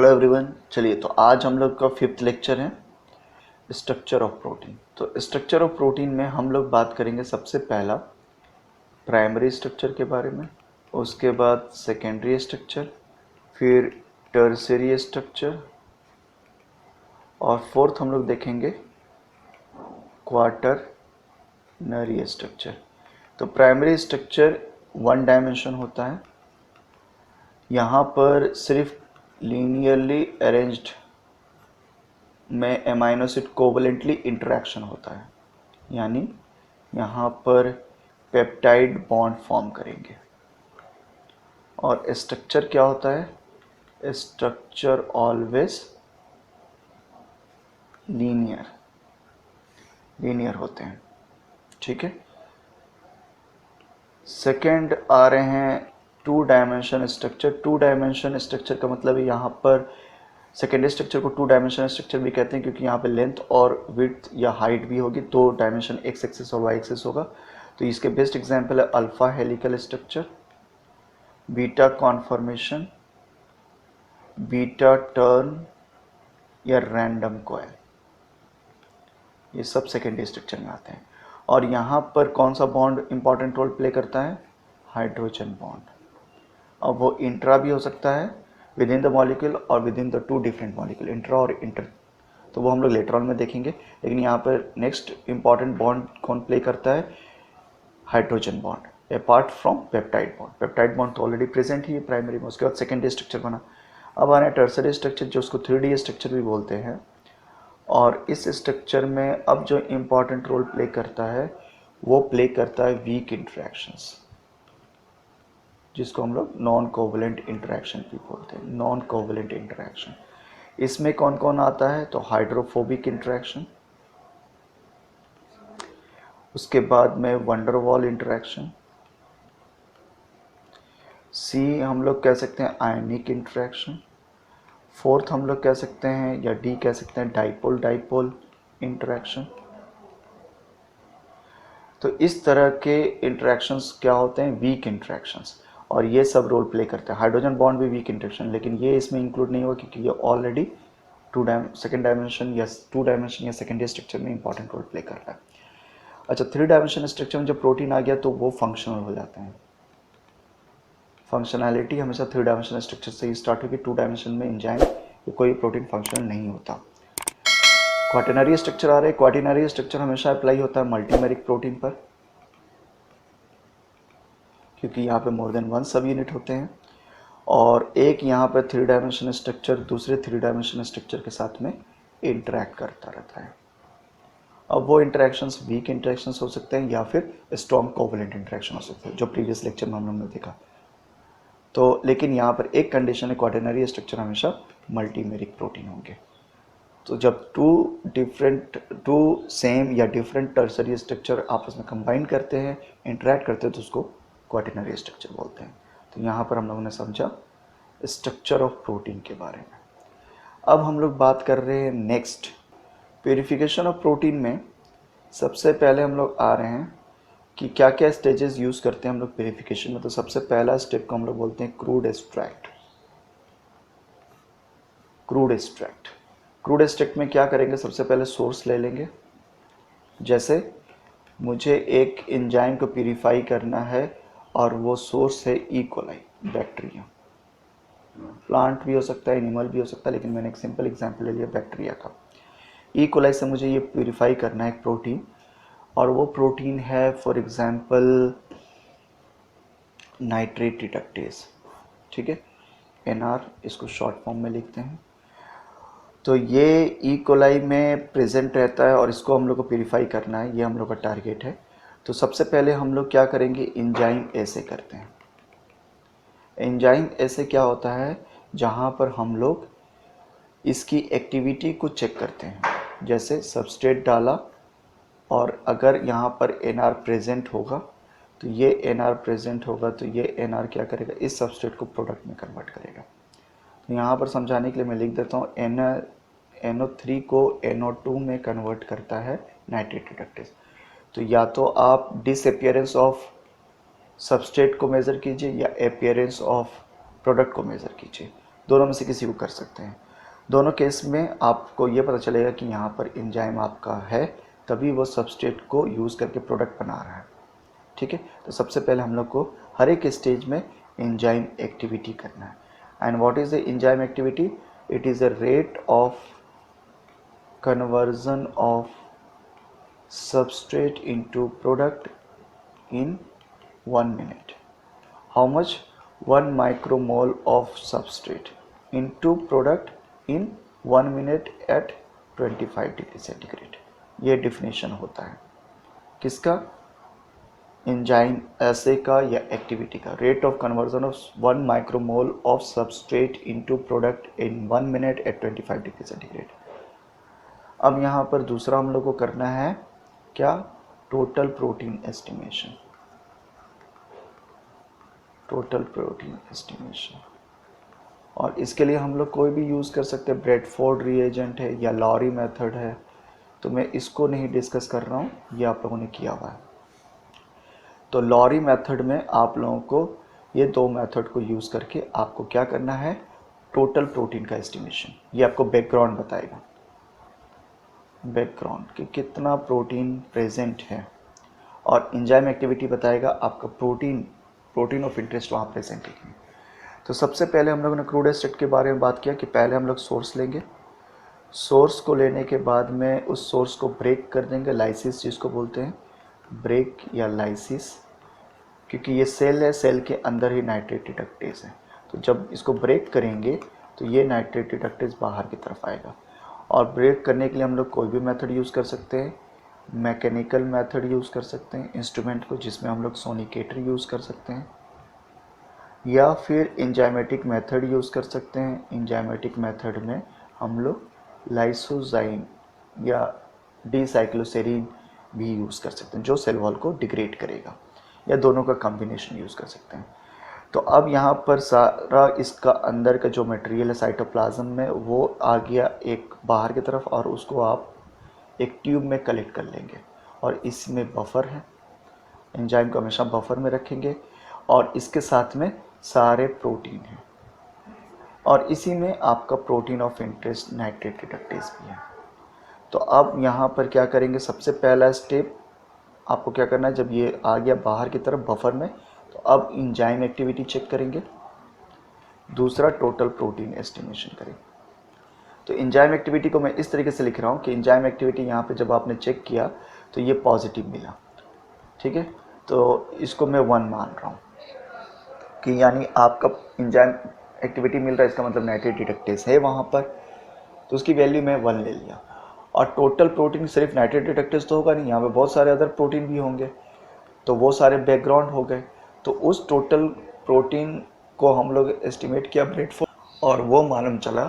Hello everyone. चलिए, तो आज हम लोग का 5th लेक्चर है स्ट्रक्चर ऑफ प्रोटीन। तो स्ट्रक्चर ऑफ प्रोटीन में हम लोग बात करेंगे सबसे पहला प्राइमरी स्ट्रक्चर के बारे में, उसके बाद सेकेंडरी स्ट्रक्चर, फिर टर्शियरी स्ट्रक्चर और फोर्थ हम लोग देखेंगे क्वाटरनरी स्ट्रक्चर। तो प्राइमरी स्ट्रक्चर 1 डायमेंशन होता है। यहाँ पर सिर्फ लीनियरली अरेंज्ड में एमाइनो एसिड कोवलेंटली इंटरेक्शन होता है, यानी यहाँ पर पेप्टाइड बॉन्ड फॉर्म करेंगे। और स्ट्रक्चर क्या होता है? स्ट्रक्चर ऑलवेज लीनियर होते हैं। ठीक है। सेकेंड आ रहे हैं 2 डायमेंशन स्ट्रक्चर। 2 डायमेंशन स्ट्रक्चर का मतलब है यहाँ पर सेकेंडरी स्ट्रक्चर को 2 डायमेंशनल स्ट्रक्चर भी कहते हैं, क्योंकि यहाँ पे लेंथ और विड्थ या हाइट भी होगी। 2 डायमेंशन एक्स एक्सिस और वाई एक्सिस होगा। तो इसके बेस्ट एग्जांपल है alpha helical structure, beta conformation, beta turn या रैंडम कॉइल। ये सब सेकेंडरी स्ट्रक्चर में आते हैं। और यहाँ पर कौन सा बॉन्ड इंपॉर्टेंट रोल प्ले करता है? Hydrogen bond. अब वो इंट्रा भी हो सकता है विद इन द मॉलिक्यूल और with in the 2 different molecule, intra और इंटर। तो वो हम लोग लेटर ऑन में देखेंगे। लेकिन यहाँ पर नेक्स्ट इंपॉर्टेंट बॉन्ड कौन प्ले करता है? Hydrogen bond, apart from peptide bond. Peptide bond तो ऑलरेडी प्रेजेंट ही है प्राइमरी में। उसके बाद सेकेंडरी स्ट्रक्चर बना। अब आ रहा है टर्सरी स्ट्रक्चर, जो उसको 3D स्ट्रक्चर भी बोलते हैं। और इस स्ट्रक्चर में अब जो इंपॉर्टेंट रोल प्ले करता है वो प्ले करता है वीक इंटरेक्शंस, जिसको हम लोग नॉन कोवलेंट इंटरेक्शन भी बोलते हैं। नॉन कोवलेंट इंटरेक्शन इसमें कौन कौन आता है? तो हाइड्रोफोबिक इंटरेक्शन, उसके बाद में वंडरवॉल इंटरेक्शन, सी हम लोग कह सकते हैं आयनिक इंटरेक्शन, फोर्थ हम लोग कह सकते हैं या डी कह सकते हैं डाइपोल डाइपोल इंटरेक्शन। तो इस तरह के इंटरेक्शंस क्या होते हैं? Weak interactions. और ये सब रोल प्ले करते हैं। हाइड्रोजन बॉन्ड भी वीक इंटरेक्शन, लेकिन ये इसमें इंक्लूड नहीं हुआ क्योंकि ये ऑलरेडी सेकेंड डायमेंशन या 2 डायमेंशन या सेकेंडरी स्ट्रक्चर में इंपॉर्टेंट रोल प्ले कर रहा है। अच्छा, 3 डायमेंशन स्ट्रक्चर में जब प्रोटीन आ गया तो वो फंक्शनल हो जाते हैं। फंक्शनैलिटी हमेशा 3 डायमेंशन स्ट्रक्चर से ही स्टार्ट होगी। 2 डायमेंशन में एंजाइम या कोई प्रोटीन फंक्शनल नहीं होता। क्वाटरनरी स्ट्रक्चर आ रहे हैं। क्वाटरनरी स्ट्रक्चर हमेशा अप्लाई होता है मल्टीमेरिक प्रोटीन पर, क्योंकि यहाँ पे मोर देन 1 सब यूनिट होते हैं। और एक यहाँ पर 3 डायमेंशन स्ट्रक्चर दूसरे 3 डायमेंशन स्ट्रक्चर के साथ में इंटरेक्ट करता रहता है। अब वो इंटरेक्शंस वीक इंटरेक्शंस हो सकते हैं या फिर स्ट्रॉन्ग कोवलेंट इंटरेक्शन हो सकते हैं, जो प्रीवियस लेक्चर में हम लोगों ने देखा। तो लेकिन यहाँ पर एक कंडीशन है, क्वाटरनरी स्ट्रक्चर हमेशा मल्टीमेरिक प्रोटीन होंगे। तो जब 2 सेम या डिफरेंट टर्सरी स्ट्रक्चर आपस में कंबाइन करते हैं, इंटरेक्ट करते हैं, तो उसको क्वाटरनरी स्ट्रक्चर बोलते हैं। तो यहाँ पर हम लोगों ने समझा स्ट्रक्चर ऑफ प्रोटीन के बारे में। अब हम लोग बात कर रहे हैं नेक्स्ट प्यूरिफिकेशन ऑफ प्रोटीन में। सबसे पहले हम लोग आ रहे हैं कि क्या क्या स्टेजेस यूज़ करते हैं हम लोग प्यूरिफिकेशन में। तो सबसे पहला स्टेप को हम लोग बोलते हैं क्रूड एक्सट्रैक्ट। क्रूड एक्सट्रैक्ट में क्या करेंगे? सबसे पहले सोर्स ले लेंगे। जैसे मुझे एक एंजाइम को प्यूरिफाई करना है और वो सोर्स है ई कोलाई, बैक्टीरिया। प्लांट भी हो सकता है, एनिमल भी हो सकता है, लेकिन मैंने एक सिंपल एग्जांपल ले लिया बैक्टीरिया का। ई कोलाई से मुझे ये प्यूरिफाई करना है एक प्रोटीन, और वो प्रोटीन है फॉर एग्जांपल नाइट्रेट रिडक्टेज। ठीक है, NR इसको शॉर्ट फॉर्म में लिखते हैं। तो ये ई कोलाई में प्रेजेंट रहता है और इसको हम लोग को प्यूरिफाई करना है, ये हम लोग का टारगेट है। तो सबसे पहले हम लोग क्या करेंगे? एंजाइम ऐसे करते हैं। एंजाइम ऐसे क्या होता है? जहाँ पर हम लोग इसकी एक्टिविटी को चेक करते हैं। जैसे सबस्ट्रेट डाला और अगर यहाँ पर NR प्रेजेंट होगा तो ये NR प्रेजेंट होगा, तो ये NR क्या करेगा? इस सबस्ट्रेट को प्रोडक्ट में कन्वर्ट करेगा। तो यहाँ पर समझाने के लिए मैं लिख देता हूँ, NO3 को NO2 में कन्वर्ट करता है नाइट्रेट रिडक्टेज। तो या तो आप डिसअपियरेंस ऑफ सबस्ट्रेट को मेज़र कीजिए या अपीयरेंस ऑफ प्रोडक्ट को मेज़र कीजिए। दोनों में से किसी को कर सकते हैं। दोनों केस में आपको ये पता चलेगा कि यहाँ पर एंजाइम आपका है, तभी वो सबस्ट्रेट को यूज़ करके प्रोडक्ट बना रहा है। ठीक है, तो सबसे पहले हम लोग को हर एक स्टेज में एंजाइम एक्टिविटी करना है। And what is the enzyme activity? It is the rate of conversion of substrate into product in 1 minute. How much? 1 micromole of substrate into product in 1 minute at 25 degree centigrade. ये definition होता है किसका? Enzyme ऐसे का या activity का। Rate of conversion of 1 micromole of substrate into product in 1 minute at 25 degree centigrade. अब यहाँ पर दूसरा हम लोग को करना है क्या? Total protein estimation. Total protein estimation, और इसके लिए हम लोग कोई भी यूज़ कर सकते हैं। ब्रेडफोर्ड रिएजेंट है या लॉरी मेथड है, तो मैं इसको नहीं डिस्कस कर रहा हूँ, ये आप लोगों ने किया हुआ है। तो लॉरी मेथड में आप लोगों को ये दो मेथड को यूज़ करके आपको क्या करना है? टोटल प्रोटीन का एस्टिमेशन। ये आपको बैकग्राउंड बताएगा, बैकग्राउंड कि कितना प्रोटीन प्रेजेंट है, और एंजाइम एक्टिविटी बताएगा आपका प्रोटीन ऑफ इंटरेस्ट वहाँ प्रेजेंट है। तो सबसे पहले हम लोगों ने क्रूड स्टेट के बारे में बात किया कि पहले हम लोग सोर्स लेंगे। सोर्स को लेने के बाद में उस सोर्स को ब्रेक कर देंगे, लाइसिस जिसको बोलते हैं, ब्रेक या लाइसिस, क्योंकि ये सेल है, सेल के अंदर ही नाइट्रेट रिडक्टेज है। तो जब इसको ब्रेक करेंगे तो ये नाइट्रेट रिडक्टेज बाहर की तरफ आएगा। और ब्रेक करने के लिए हम लोग कोई भी मेथड यूज़ कर सकते हैं। मैकेनिकल मेथड यूज़ कर सकते हैं इंस्ट्रूमेंट को, जिसमें हम लोग सोनिकेटर यूज़ कर सकते हैं, या फिर एंजाइमेटिक मेथड यूज़ कर सकते हैं। एंजाइमेटिक मेथड में हम लोग लाइसोजाइम या डिसाइक्लोसेरीन भी यूज़ कर सकते हैं, जो सेल वॉल को डिग्रेड करेगा, या दोनों का कॉम्बिनेशन यूज़ कर सकते हैं। तो अब यहाँ पर सारा इसका अंदर का जो मटेरियल है साइटोप्लाज्म में, वो आ गया एक बाहर की तरफ, और उसको आप एक ट्यूब में कलेक्ट कर लेंगे, और इसमें बफर है। एंजाइम को हमेशा बफर में रखेंगे, और इसके साथ में सारे प्रोटीन हैं, और इसी में आपका protein of interest nitrate reductase भी है। तो अब यहाँ पर क्या करेंगे? सबसे पहला स्टेप आपको क्या करना है, जब ये आ गया बाहर की तरफ बफर में, तो अब एंजाइम एक्टिविटी चेक करेंगे। दूसरा टोटल प्रोटीन एस्टिमेशन करेंगे। तो एंजाइम एक्टिविटी को मैं इस तरीके से लिख रहा हूँ कि एंजाइम एक्टिविटी यहाँ पे जब आपने चेक किया तो ये पॉजिटिव मिला, ठीक है, तो इसको मैं 1 मान रहा हूँ कि यानी आपका एंजाइम एक्टिविटी मिल रहा है, इसका मतलब नाइट्रेट रिडक्टेज है वहाँ पर, तो उसकी वैल्यू मैं 1 ले लिया। और टोटल प्रोटीन सिर्फ नाइट्रेट रिडक्टेज तो होगा नहीं, यहाँ पे बहुत सारे अदर प्रोटीन भी होंगे, तो वो सारे बैकग्राउंड हो गए। तो उस टोटल प्रोटीन को हम लोग एस्टिमेट किया ब्रेडफोर्ड, और वो मालूम चला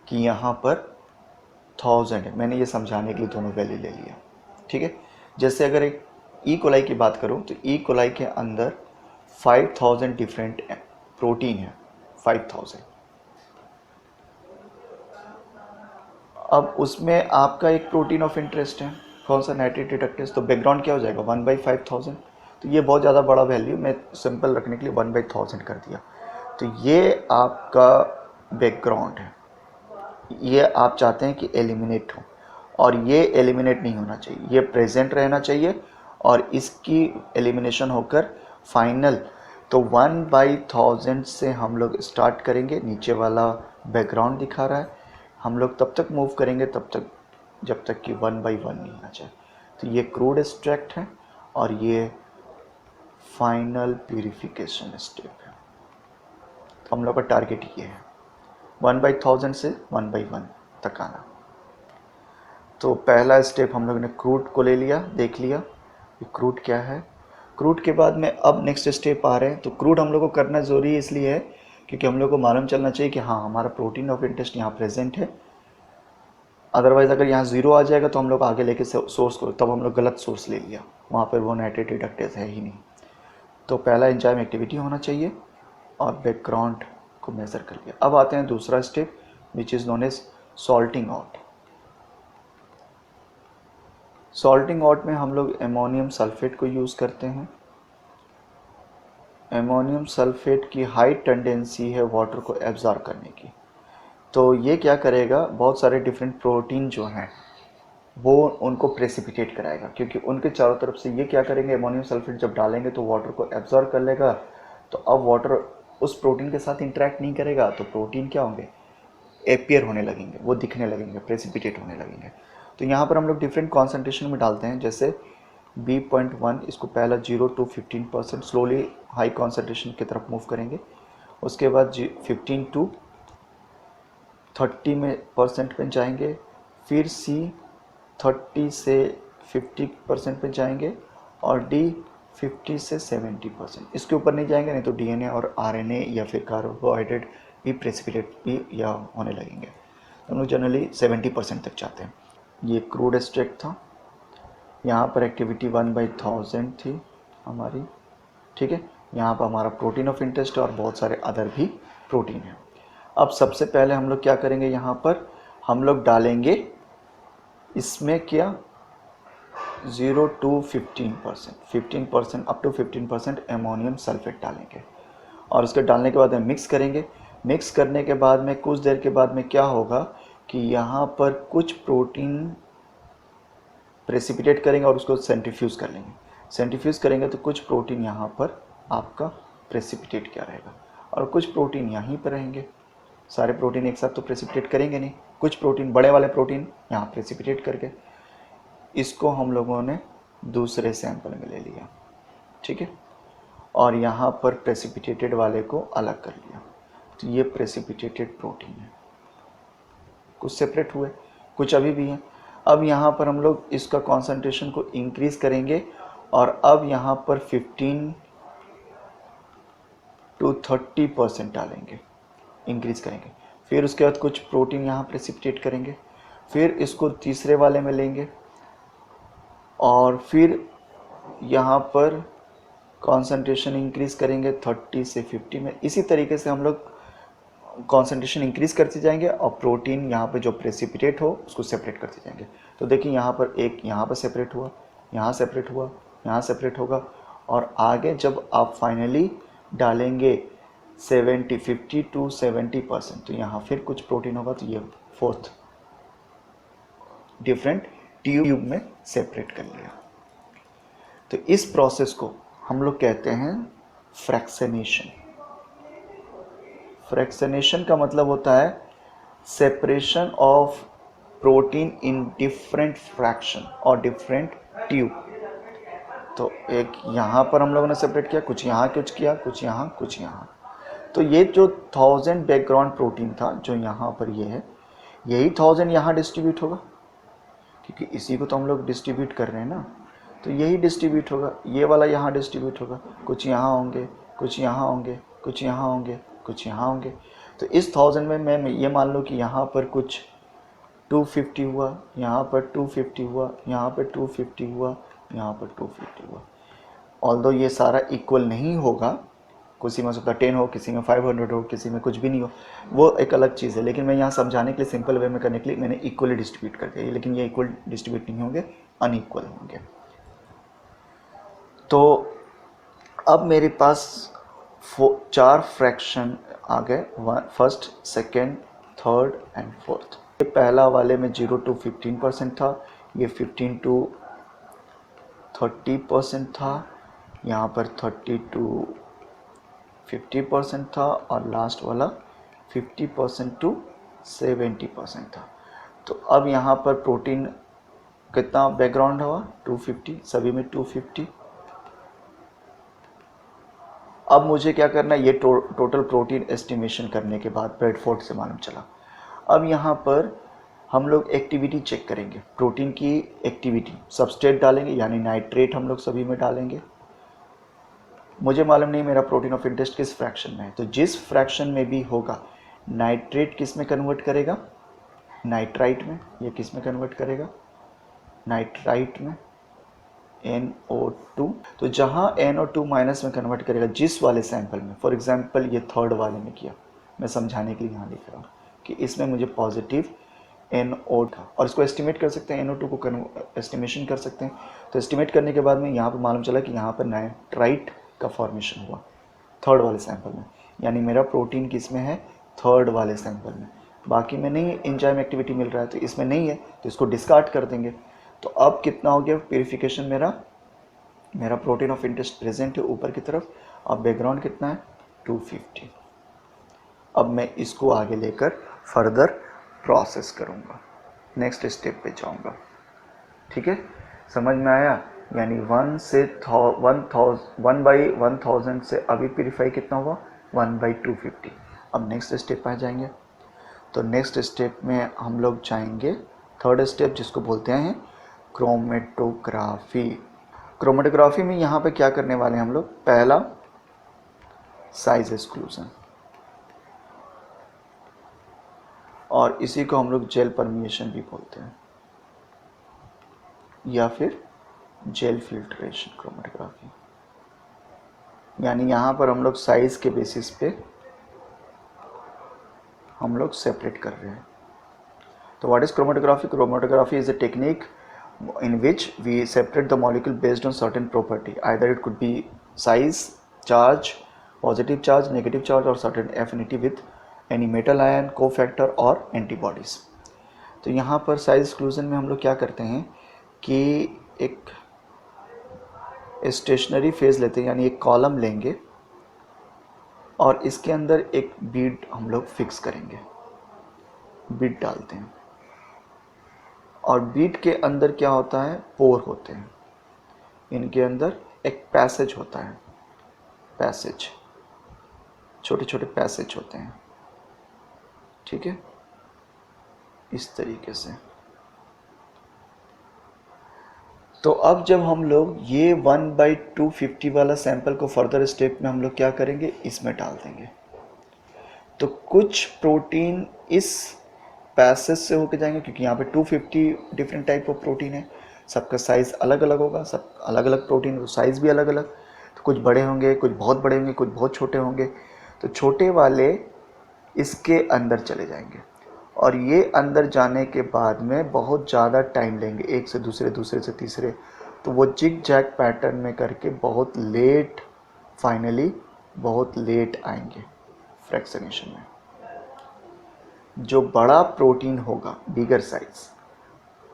कि यहाँ पर 1000 है। मैंने ये समझाने के लिए दोनों वैल्यू ले लिया, ठीक है। जैसे अगर एक ई कोलाई की बात करूँ तो ई कोलाई के अंदर 5000 डिफरेंट प्रोटीन है, 5000। अब उसमें आपका एक प्रोटीन ऑफ इंटरेस्ट है, कौन सा? Nitrate reductase. तो बैकग्राउंड क्या हो जाएगा? 1/5000। तो ये बहुत ज़्यादा बड़ा वैल्यू, मैं सिंपल रखने के लिए 1/1000 कर दिया। तो ये आपका बैकग्राउंड है, ये आप चाहते हैं कि एलिमिनेट हो, और ये एलिमिनेट नहीं होना चाहिए, ये प्रेजेंट रहना चाहिए, और इसकी एलिमिनेशन होकर फाइनल। तो 1/1000 से हम लोग स्टार्ट करेंगे, नीचे वाला बैकग्राउंड दिखा रहा है, हम लोग तब तक मूव करेंगे तब तक जब तक कि 1/1 नहीं आ जाए। तो ये क्रूड एक्सट्रैक्ट है, और ये फाइनल प्यूरिफिकेशन स्टेप है। तो हम लोग का टारगेट ये है 1/1000 से 1/1 तक आना। तो पहला स्टेप हम लोग ने क्रूड को ले लिया, देख लिया कि क्रूड क्या है। क्रूड के बाद में अब नेक्स्ट स्टेप आ रहे हैं। तो क्रूड हम लोग को करना ज़रूरी इसलिए है क्योंकि हम लोग को मालूम चलना चाहिए कि हाँ, हमारा प्रोटीन ऑफ इंटरेस्ट यहाँ प्रेजेंट है। अदरवाइज़ अगर यहाँ 0 आ जाएगा तो हम लोग आगे लेके सोर्स को, तब हम लोग गलत सोर्स ले लिया, वहाँ पर वो नाइट्रेट रिडक्टेज है ही नहीं। तो पहला एंजाइम एक्टिविटी होना चाहिए, और बैकग्राउंड को मेज़र कर लिया। अब आते हैं दूसरा step, which is known as salting out. Salting out में हम लोग एमोनियम सल्फेट को यूज़ करते हैं। एमोनियम सल्फेट की हाई टेंडेंसी है वाटर को एब्जॉर्ब करने की। तो ये क्या करेगा, बहुत सारे डिफरेंट प्रोटीन जो हैं वो उनको प्रेसिपिटेट कराएगा, क्योंकि उनके चारों तरफ से ये क्या करेंगे, एमोनियम सल्फेट जब डालेंगे तो वाटर को एब्जॉर्ब कर लेगा। तो अब वाटर उस प्रोटीन के साथ इंटरेक्ट नहीं करेगा, तो प्रोटीन क्या होंगे, एपियर होने लगेंगे, वो दिखने लगेंगे, प्रेसिपिटेट होने लगेंगे। तो यहाँ पर हम लोग डिफरेंट कॉन्सेंट्रेशन में डालते हैं, जैसे B.1 इसको पहला 0 to 15% स्लोली हाई कॉन्सेंट्रेशन की तरफ मूव करेंगे। उसके बाद 15 to 30% पे जाएंगे। फिर C 30 से 50% पे जाएंगे और D 50 से 70%। इसके ऊपर नहीं जाएंगे, नहीं तो DNA और RNA या फिर कार्बोहाइड्रेट भी प्रेसिपिटेट भी या होने लगेंगे। तो हम लोग जनरली 70% तक जाते हैं। ये क्रूड एक्सट्रैक्ट था। यहाँ पर एक्टिविटी 1/1000 थी हमारी, ठीक है। यहाँ पर हमारा प्रोटीन ऑफ इंटरेस्ट और बहुत सारे अदर भी प्रोटीन है। अब सबसे पहले हम लोग क्या करेंगे, यहाँ पर हम लोग डालेंगे इसमें क्या 0 to 15% up to 15% ammonium sulphate डालेंगे। और उसके डालने के बाद में मिक्स करेंगे। मिक्स करने के बाद में कुछ देर के बाद में क्या होगा कि यहाँ पर कुछ प्रोटीन प्रेसिपिटेट करेंगे और उसको सेंट्रीफ्यूज कर लेंगे। सेंट्रीफ्यूज करेंगे तो कुछ प्रोटीन यहाँ पर आपका प्रेसिपिटेट क्या रहेगा और कुछ प्रोटीन यहीं पर रहेंगे। सारे प्रोटीन एक साथ तो प्रेसिपिटेट करेंगे नहीं, कुछ प्रोटीन, बड़े वाले प्रोटीन यहाँ प्रेसिपिटेट करके इसको हम लोगों ने दूसरे सैंपल में ले लिया, ठीक है। और यहाँ पर प्रेसिपिटेटेड वाले को अलग कर लिया। तो ये प्रेसिपिटेटेड प्रोटीन है, कुछ सेपरेट हुए, कुछ अभी भी हैं। अब यहाँ पर हम लोग इसका कॉन्सेंट्रेशन को इंक्रीज़ करेंगे और अब यहाँ पर 15 to 30% डालेंगे, इंक्रीज़ करेंगे। फिर उसके बाद कुछ प्रोटीन यहाँ प्रेसिपिटेट करेंगे, फिर इसको तीसरे वाले में लेंगे और फिर यहाँ पर कॉन्सेंट्रेशन इंक्रीज़ करेंगे 30 से 50 में। इसी तरीके से हम लोग कॉन्सेंट्रेशन इंक्रीज़ करते जाएंगे और प्रोटीन यहाँ पे जो प्रेसिपिटेट हो उसको सेपरेट करते जाएंगे। तो देखिए यहाँ पर एक यहाँ पर सेपरेट हुआ, यहाँ सेपरेट हुआ, यहाँ सेपरेट होगा और आगे जब आप फाइनली डालेंगे 50 to 70%, तो यहाँ फिर कुछ प्रोटीन होगा। तो ये फोर्थ डिफरेंट ट्यूब में सेपरेट कर लिया। तो इस प्रोसेस को हम लोग कहते हैं फ्रैक्शनेशन। फ्रैक्शनेशन का मतलब होता है separation of protein in different fraction और डिफरेंट ट्यूब। तो एक यहाँ पर हम लोगों ने सेपरेट किया, कुछ यहाँ कुछ किया, कुछ यहाँ कुछ यहाँ। तो ये जो 1000 बैकग्राउंड प्रोटीन था जो यहाँ पर ये है, यही 1000 यहाँ डिस्ट्रीब्यूट होगा, क्योंकि इसी को तो हम लोग डिस्ट्रीब्यूट कर रहे हैं ना। तो यही डिस्ट्रीब्यूट होगा, ये वाला यहाँ डिस्ट्रीब्यूट होगा, कुछ यहाँ होंगे, कुछ यहाँ होंगे, कुछ यहाँ होंगे, कुछ यहाँ होंगे। तो इस 1000 में मैं ये मान लो कि यहाँ पर कुछ 250 हुआ, यहाँ पर 250 हुआ, यहाँ पर 250 हुआ, यहाँ पर 250 हुआ। ऑल्दो ये सारा इक्वल नहीं होगा, किसी में उसका 10 हो, किसी में 500 हो, किसी में कुछ भी नहीं हो, वो एक अलग चीज़ है। लेकिन मैं यहाँ समझाने के लिए, सिंपल वे में करने के लिए मैंने इक्वली डिस्ट्रीब्यूट कर दिया। लेकिन ये इक्वल डिस्ट्रीब्यूट नहीं होंगे, अनइक्वल होंगे। तो अब मेरे पास 4 फ्रैक्शन आ गए, first, second, third and fourth. ये पहला वाले में 0 to 15% था, ये 15 to 30% था, यहाँ पर 30 to 50% था और लास्ट वाला 50% to 70% था। तो अब यहाँ पर प्रोटीन कितना बैकग्राउंड हुआ, 250, सभी में 250। अब मुझे क्या करना है, ये टोटल प्रोटीन एस्टिमेशन करने के बाद ब्रेडफोर्ड से मालूम चला। अब यहाँ पर हम लोग एक्टिविटी चेक करेंगे, प्रोटीन की एक्टिविटी। सबस्ट्रेट डालेंगे, यानी नाइट्रेट हम लोग सभी में डालेंगे। मुझे मालूम नहीं मेरा प्रोटीन ऑफ इंटरेस्ट किस फ्रैक्शन में है, तो जिस फ्रैक्शन में भी होगा, नाइट्रेट किस में कन्वर्ट करेगा, नाइट्राइट में। ये किस में कन्वर्ट करेगा, नाइट्राइट में, NO2। तो जहाँ NO2 माइनस में कन्वर्ट करेगा जिस वाले सैंपल में, फॉर एग्जांपल ये थर्ड वाले में किया, मैं समझाने के लिए यहाँ लिख रहा हूँ कि इसमें मुझे पॉजिटिव NO था। और इसको एस्टिमेट कर सकते हैं, NO2 को एस्टिमेशन कर सकते हैं। तो एस्टिमेट करने के बाद में यहाँ पर मालूम चला कि यहाँ पर नाइट्राइट का फॉर्मेशन हुआ। थर्ड वाले सैंपल में, यानी मेरा प्रोटीन किस में है, थर्ड वाले सैंपल में। बाकी में नहीं एंजाइम एक्टिविटी मिल रहा है, तो इसमें नहीं है तो इसको डिस्कार्ड कर देंगे। तो अब कितना हो गया प्यूरिफिकेशन, मेरा प्रोटीन ऑफ इंटरेस्ट प्रेजेंट है ऊपर की तरफ। अब बैकग्राउंड कितना है 250। अब मैं इसको आगे लेकर फर्दर प्रोसेस करूँगा, नेक्स्ट स्टेप पे जाऊँगा। ठीक है, समझ में आया? यानी 1 से 1/1000 से अभी प्यूरिफाई कितना हुआ 1/250। अब नेक्स्ट स्टेप पे आ जाएंगे। तो नेक्स्ट स्टेप में हम लोग जाएंगे थर्ड स्टेप, जिसको बोलते हैं क्रोमेटोग्राफी। क्रोमेटोग्राफी में यहाँ पे क्या करने वाले हैं हम लोग, पहला साइज एक्सक्लूजन, और इसी को हम लोग जेल परमिएशन भी बोलते हैं, या फिर जेल फिल्ट्रेशन क्रोमेटोग्राफी। यानी यहाँ पर हम लोग साइज के बेसिस पे हम लोग सेपरेट कर रहे हैं। तो what is chromatography? Chromatography is a technique in which we separate the molecule based on certain property, either it could be size, charge, positive charge, negative charge, or certain affinity with any metal ion, cofactor और antibodies। तो यहाँ पर size exclusion में हम लोग क्या करते हैं कि एक स्टेशनरी फेज लेते हैं, यानी एक कॉलम लेंगे और इसके अंदर एक बीड हम लोग फिक्स करेंगे, बीड डालते हैं। और बीड के अंदर क्या होता है, पोर होते हैं, इनके अंदर एक पैसेज होता है, पैसेज, छोटे छोटे पैसेज होते हैं। ठीक है, इस तरीके से। तो अब जब हम लोग ये 1/250 वाला सैंपल को फर्दर स्टेप में हम लोग क्या करेंगे, इसमें डाल देंगे। तो कुछ प्रोटीन इस पैसेज से होके जाएंगे, क्योंकि यहाँ पे 250 डिफरेंट टाइप ऑफ प्रोटीन है, सबका साइज़ अलग अलग होगा, सब अलग अलग प्रोटीन तो साइज़ भी अलग अलग। तो कुछ बड़े होंगे, कुछ बहुत बड़े होंगे, कुछ बहुत छोटे होंगे। तो छोटे वाले इसके अंदर चले जाएंगे, और ये अंदर जाने के बाद में बहुत ज़्यादा टाइम लेंगे, एक से दूसरे, दूसरे से तीसरे। तो वो जिग जैग पैटर्न में करके बहुत लेट, फाइनली बहुत लेट आएंगे फ्रैक्शनेशन में। जो बड़ा प्रोटीन होगा, बिगर साइज,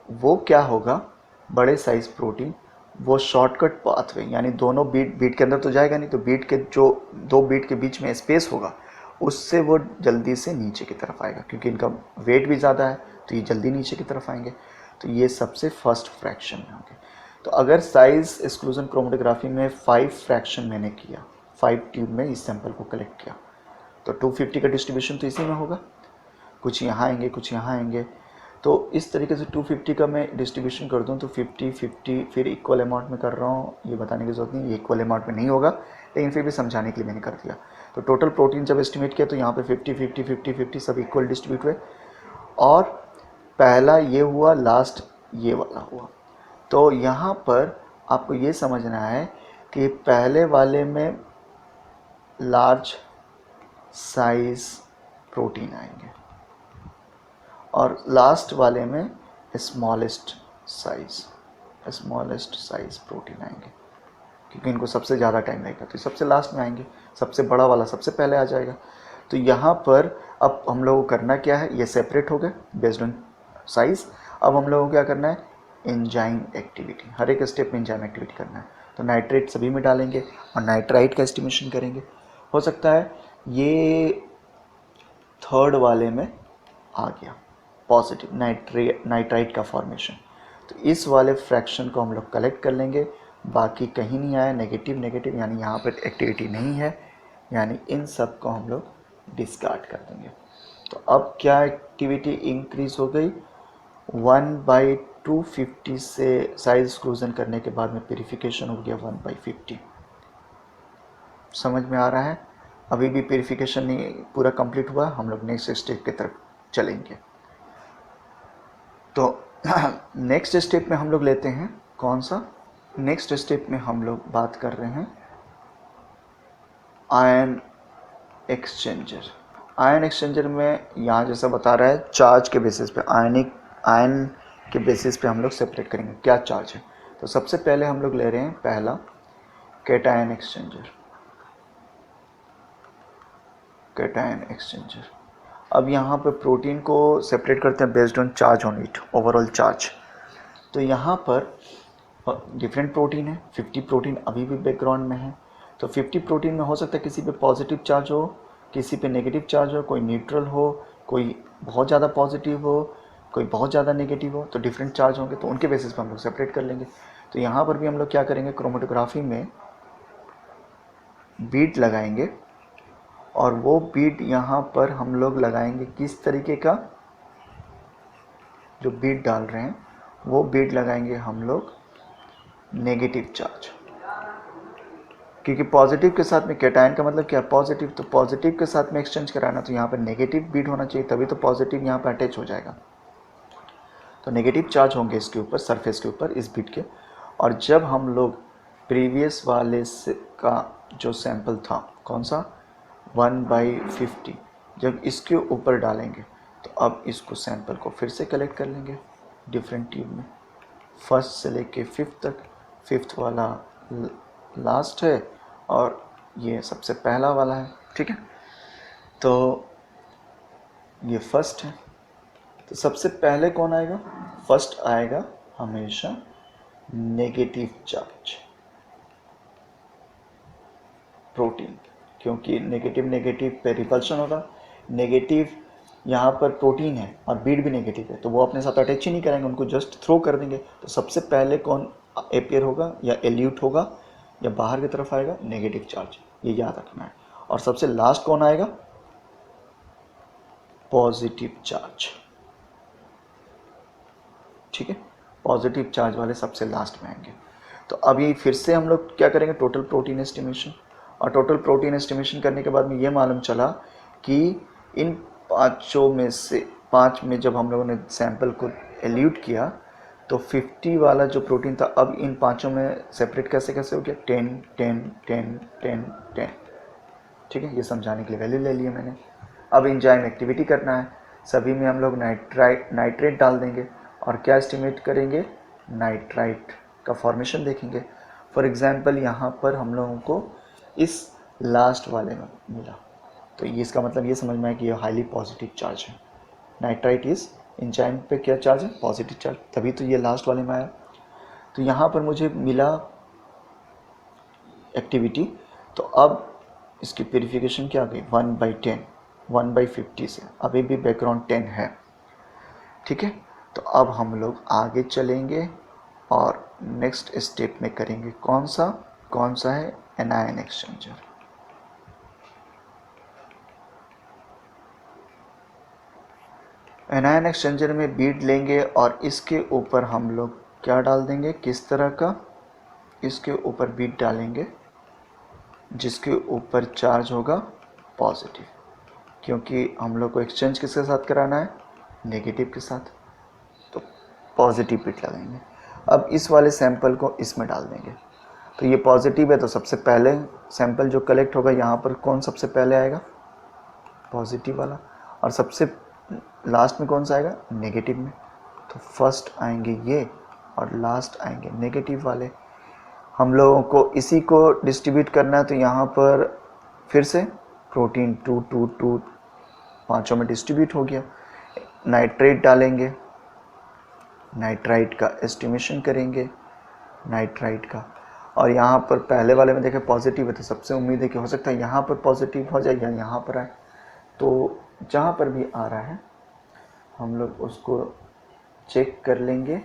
वो क्या होगा, बड़े साइज प्रोटीन, वो शॉर्टकट पाथवे, यानी दोनों बीट के अंदर तो जाएगा नहीं, तो बीट के जो दो बीट के बीच में स्पेस होगा, उससे वो जल्दी से नीचे की तरफ आएगा, क्योंकि इनका वेट भी ज़्यादा है तो ये जल्दी नीचे की तरफ आएंगे। तो ये सबसे फर्स्ट फ्रैक्शन में होंगे। तो अगर साइज एक्सक्लूजन क्रोमेटोग्राफी में 5 फ्रैक्शन मैंने किया, 5 ट्यूब में इस सैंपल को कलेक्ट किया, तो 250 का डिस्ट्रीब्यूशन तो इसी में होगा, कुछ यहाँ आएंगे, कुछ यहाँ आएंगे। तो इस तरीके से 250 का मैं डिस्ट्रीब्यूशन कर दूँ तो 50-50 फिर इक्वल अमाउंट में कर रहा हूँ, ये बताने की ज़रूरत नहीं, ये इक्वल अमाउंट में नहीं होगा, लेकिन फिर भी समझाने के लिए मैंने कर दिया। तो टोटल प्रोटीन जब एस्टिमेट किया तो यहाँ पे 50-50 सब इक्वल डिस्ट्रीब्यूट हुए, और पहला ये हुआ, लास्ट ये वाला हुआ। तो यहाँ पर आपको ये समझना है कि पहले वाले में लार्ज साइज प्रोटीन आएंगे और लास्ट वाले में स्मॉलेस्ट साइज प्रोटीन आएंगे, क्योंकि इनको सबसे ज़्यादा टाइम लगेगा, तो सबसे लास्ट में आएंगे, सबसे बड़ा वाला सबसे पहले आ जाएगा। तो यहाँ पर अब हम लोगों को करना क्या है, ये सेपरेट हो गए बेस्ड ऑन साइज। अब हम लोगों को क्या करना है, एंजाइम एक्टिविटी, हर एक स्टेप में एंजाइम एक्टिविटी करना है। तो नाइट्रेट सभी में डालेंगे और नाइट्राइट का एस्टिमेशन करेंगे। हो सकता है ये थर्ड वाले में आ गया पॉजिटिव नाइट्राइट का फॉर्मेशन, तो इस वाले फ्रैक्शन को हम लोग कलेक्ट कर लेंगे। बाकी कहीं नहीं आया नेगेटिव, यानी यहाँ पर एक्टिविटी नहीं है, यानी इन सब को हम लोग डिस्कार्ड कर देंगे। तो अब क्या एक्टिविटी इंक्रीज हो गई, 1/250 से साइज एक्सक्लूजन करने के बाद में प्यूरिफिकेशन हो गया 1/50। समझ में आ रहा है? अभी भी प्यूरिफिकेशन नहीं पूरा कंप्लीट हुआ, हम लोग नेक्स्ट स्टेप की तरफ चलेंगे। तो नेक्स्ट स्टेप में हम लोग लेते हैं कौन सा, नेक्स्ट स्टेप में हम लोग बात कर रहे हैं आयन एक्सचेंजर। आयन एक्सचेंजर में यहाँ जैसा बता रहा है चार्ज के बेसिस पे, आयन के बेसिस पे हम लोग सेपरेट करेंगे क्या चार्ज है। तो सबसे पहले हम लोग ले रहे हैं पहला कैटायन एक्सचेंजर। Cation exchanger. अब यहाँ पे प्रोटीन को सेपरेट करते हैं based on charge on it, overall charge. तो यहाँ पर डिफरेंट प्रोटीन है, 50 प्रोटीन अभी भी बैकग्राउंड में है। तो 50 प्रोटीन में हो सकता है किसी पे पॉजिटिव चार्ज हो, किसी पे नेगेटिव चार्ज हो, कोई न्यूट्रल हो, कोई बहुत ज़्यादा पॉजिटिव हो, कोई बहुत ज़्यादा नेगेटिव हो। तो डिफरेंट चार्ज होंगे, तो उनके बेसिस पर हम लोग सेपरेट कर लेंगे। तो यहाँ पर भी हम लोग क्या करेंगे, क्रोमेटोग्राफी में बीट लगाएंगे, और वो बीट यहाँ पर हम लोग लगाएंगे किस तरीके का, जो बीट डाल रहे हैं वो बीट लगाएंगे हम लोग नेगेटिव चार्ज, क्योंकि पॉजिटिव के साथ में कैटायन का मतलब क्या है, पॉजिटिव। तो पॉजिटिव के साथ में एक्सचेंज कराना, तो यहाँ पर नेगेटिव बीट होना चाहिए, तभी तो पॉजिटिव यहाँ पर अटैच हो जाएगा। तो नेगेटिव चार्ज होंगे इसके ऊपर, सरफेस के ऊपर, इस बीट के। और जब हम लोग प्रीवियस वाले से का जो सैंपल था, कौन सा 1/50, जब इसके ऊपर डालेंगे, तो अब इसको सैंपल को फिर से कलेक्ट कर लेंगे डिफरेंट ट्यूब में, फर्स्ट से लेके फिफ्थ तक। फिफ्थ वाला लास्ट है और ये सबसे पहला वाला है, ठीक है। तो ये फर्स्ट है, तो सबसे पहले कौन आएगा, फर्स्ट आएगा हमेशा नेगेटिव चार्ज प्रोटीन, क्योंकि नेगेटिव नेगेटिव पे रिपल्शन होगा। नेगेटिव यहाँ पर प्रोटीन है और बीट भी नेगेटिव है, तो वो अपने साथ अटैच ही नहीं करेंगे, उनको जस्ट थ्रो कर देंगे। तो सबसे पहले कौन अपेयर होगा, या एल्यूट होगा, या बाहर की तरफ आएगा, नेगेटिव चार्ज, ये याद रखना है। और सबसे लास्ट कौन आएगा, पॉजिटिव चार्ज, ठीक है। पॉजिटिव चार्ज वाले सबसे लास्ट में आएंगे। तो अभी फिर से हम लोग क्या करेंगे, टोटल प्रोटीन एस्टिमेशन। और टोटल प्रोटीन एस्टिमेशन करने के बाद में ये मालूम चला कि इन पाँचों में से 5 में जब हम लोगों ने सैंपल को एल्यूट किया, तो 50 वाला जो प्रोटीन था, अब इन पाँचों में सेपरेट कैसे कैसे हो गया, 10 10 10 10 10, ठीक है। ये समझाने के लिए वैल्यू ले लिया मैंने। अब एंजाइम एक्टिविटी करना है, सभी में हम लोग नाइट्रेट डाल देंगे, और क्या एस्टिमेट करेंगे, नाइट्राइट का फॉर्मेशन देखेंगे। फॉर एग्जांपल यहाँ पर हम लोगों को इस लास्ट वाले में मिला, तो ये इसका मतलब ये समझ में आया कि ये हाईली पॉजिटिव चार्ज है। नाइट्राइट इज एंजाइम पे क्या चार्ज है, पॉजिटिव चार्ज, तभी तो ये लास्ट वाले में आया। तो यहाँ पर मुझे मिला एक्टिविटी, तो अब इसकी प्यूरिफिकेशन क्या आ गई, 1/10, 1/50 से अभी भी बैकग्राउंड 10 है, ठीक है। तो अब हम लोग आगे चलेंगे और नेक्स्ट स्टेप में करेंगे कौन सा है, एनायन एक्सचेंजर। एनायन एक्सचेंजर में बीड लेंगे और इसके ऊपर हम लोग क्या डाल देंगे, किस तरह का, इसके ऊपर बीड डालेंगे जिसके ऊपर चार्ज होगा पॉजिटिव, क्योंकि हम लोग को एक्सचेंज किसके साथ कराना है, नेगेटिव के साथ। तो पॉजिटिव बीट लगाएंगे। अब इस वाले सैंपल को इसमें डाल देंगे, तो ये पॉजिटिव है, तो सबसे पहले सैंपल जो कलेक्ट होगा यहाँ पर कौन सबसे पहले आएगा, पॉजिटिव वाला। और सबसे लास्ट में कौन सा आएगा, नेगेटिव में। तो फर्स्ट आएंगे ये और लास्ट आएंगे नेगेटिव वाले। हम लोगों को इसी को डिस्ट्रीब्यूट करना है, तो यहाँ पर फिर से प्रोटीन 2 2 2 पाँचों में डिस्ट्रीब्यूट हो गया। नाइट्रेट डालेंगे, नाइट्राइट का एस्टिमेशन करेंगे, नाइट्राइट का। और यहाँ पर पहले वाले में देखें पॉजिटिव है, तो सबसे उम्मीद है कि हो सकता है यहाँ पर पॉजिटिव हो जाए या यहाँ पर आए। तो जहाँ पर भी आ रहा है हम लोग उसको चेक कर लेंगे,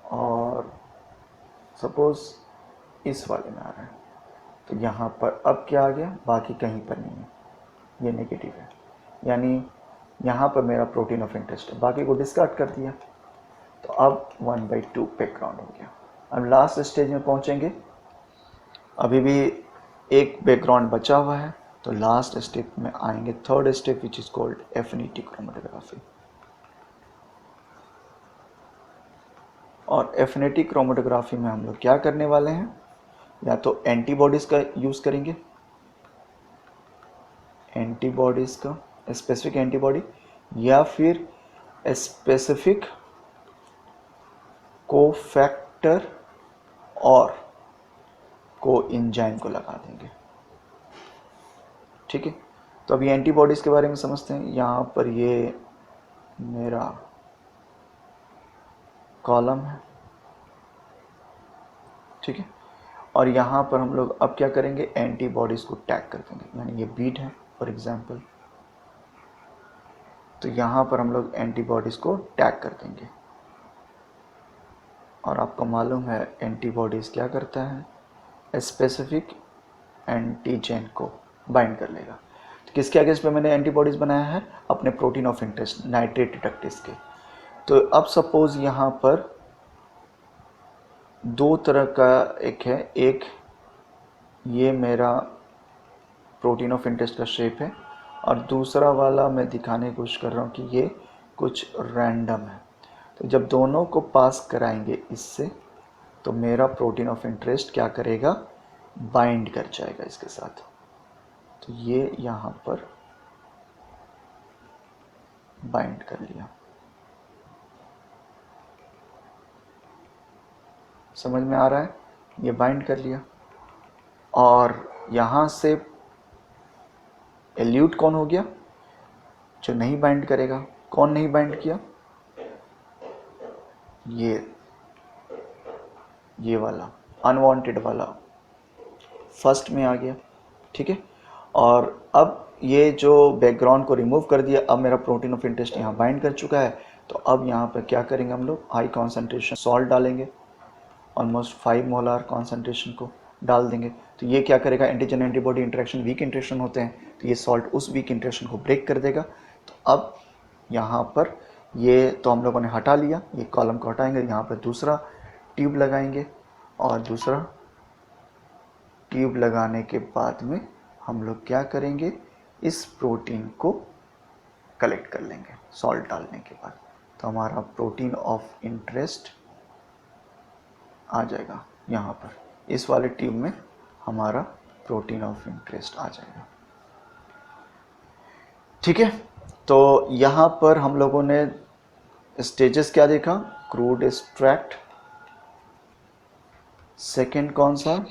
और सपोज़ इस वाले में आ रहा है, तो यहाँ पर अब क्या आ गया, बाकी कहीं पर नहीं है, ये नेगेटिव है, यानी यहाँ पर मेरा प्रोटीन ऑफ इंटरेस्ट है, बाकी को डिस्कार्ड कर दिया। तो अब 1/2 बैकग्राउंड हो गया। अब लास्ट स्टेज में पहुँचेंगे, अभी भी एक बैकग्राउंड बचा हुआ है, तो लास्ट स्टेप में आएंगे, third step which is called affinity chromatography. और एफिनिटी क्रोमेटोग्राफी में हम लोग क्या करने वाले हैं, या तो एंटीबॉडीज़ का यूज़ करेंगे, एंटीबॉडीज़ का, स्पेसिफिक एंटीबॉडी, या फिर स्पेसिफिक कोफैक्टर और कोएंजाइम को लगा देंगे, ठीक है। तो अभी एंटीबॉडीज़ के बारे में समझते हैं। यहाँ पर ये मेरा कॉलम है, ठीक है, और यहाँ पर हम लोग अब क्या करेंगे, एंटीबॉडीज़ को टैग कर देंगे। यानी ये बीट है फॉर एग्जांपल, तो यहाँ पर हम लोग एंटीबॉडीज़ को टैग कर देंगे। और आपको मालूम है एंटीबॉडीज़ क्या करता है, स्पेसिफिक एंटीजन को बाइंड कर लेगा। तो किसके अगेंस्ट पे मैंने एंटीबॉडीज़ बनाया है, अपने प्रोटीन ऑफ इंटरेस्ट नाइट्रेट डिटेक्टिस के। तो अब सपोज यहाँ पर दो तरह का एक है, एक ये मेरा प्रोटीन ऑफ इंटरेस्ट का शेप है, और दूसरा वाला मैं दिखाने की कोशिश कर रहा हूँ कि ये कुछ रैंडम है। तो जब दोनों को पास कराएंगे इससे, तो मेरा प्रोटीन ऑफ इंटरेस्ट क्या करेगा, बाइंड कर जाएगा इसके साथ। तो ये यहाँ पर बाइंड कर लिया, समझ में आ रहा है, ये बाइंड कर लिया। और यहाँ से एल्यूट कौन हो गया, जो नहीं बाइंड करेगा। कौन नहीं बाइंड किया, ये वाला अनवांटेड वाला फर्स्ट में आ गया, ठीक है। और अब ये जो बैकग्राउंड को रिमूव कर दिया, अब मेरा प्रोटीन ऑफ इंटरेस्ट यहाँ बाइंड कर चुका है। तो अब यहाँ पर क्या करेंगे, हम लोग हाई कॉन्सेंट्रेशन सॉल्ट डालेंगे, ऑलमोस्ट 5 मोलार कॉन्सेंट्रेशन को डाल देंगे। तो ये क्या करेगा, antigen antibody interaction weak interaction होते हैं, तो ये सॉल्ट उस वीक इंटरेक्शन को ब्रेक कर देगा। तो अब यहाँ पर ये तो हम लोगों ने हटा लिया, ये कॉलम को हटाएंगे, यहाँ पर दूसरा ट्यूब लगाएंगे, और दूसरा ट्यूब लगाने के बाद में हम लोग क्या करेंगे, इस प्रोटीन को कलेक्ट कर लेंगे सॉल्ट डालने के बाद। तो हमारा प्रोटीन ऑफ इंटरेस्ट आ जाएगा यहाँ पर, इस वाले ट्यूब में हमारा प्रोटीन ऑफ इंटरेस्ट आ जाएगा, ठीक है। तो यहाँ पर हम लोगों ने स्टेजेस क्या देखा, क्रूड एक्सट्रैक्ट, सेकेंड कौन सा,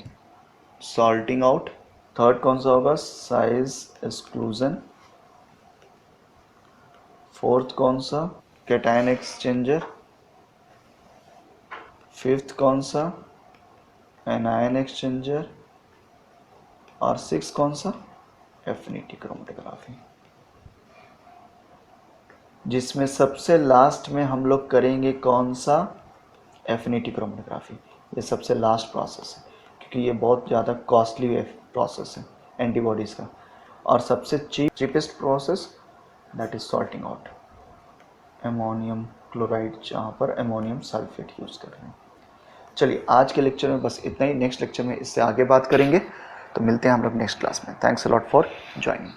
सॉल्टिंग आउट, थर्ड कौन सा होगा, साइज एक्सक्लूजन, फोर्थ कौन सा, कैटायन एक्सचेंजर, फिफ्थ कौन सा, एनायन एक्सचेंजर, और सिक्स कौन सा, एफिनिटी क्रोमेटोग्राफी, जिसमें सबसे लास्ट में हम लोग करेंगे कौन सा, एफिनिटी क्रोमेटोग्राफी। ये सबसे लास्ट प्रोसेस है, क्योंकि ये बहुत ज़्यादा कॉस्टली प्रोसेस है एंटीबॉडीज़ का, और सबसे cheapest process that is salting out, ammonium chloride, जहाँ पर एमोनियम सल्फेट यूज़ कर रहे हैं। चलिए आज के लेक्चर में बस इतना ही, नेक्स्ट लेक्चर में इससे आगे बात करेंगे। तो मिलते हैं हम लोग नेक्स्ट क्लास में। Thanks a lot for joining.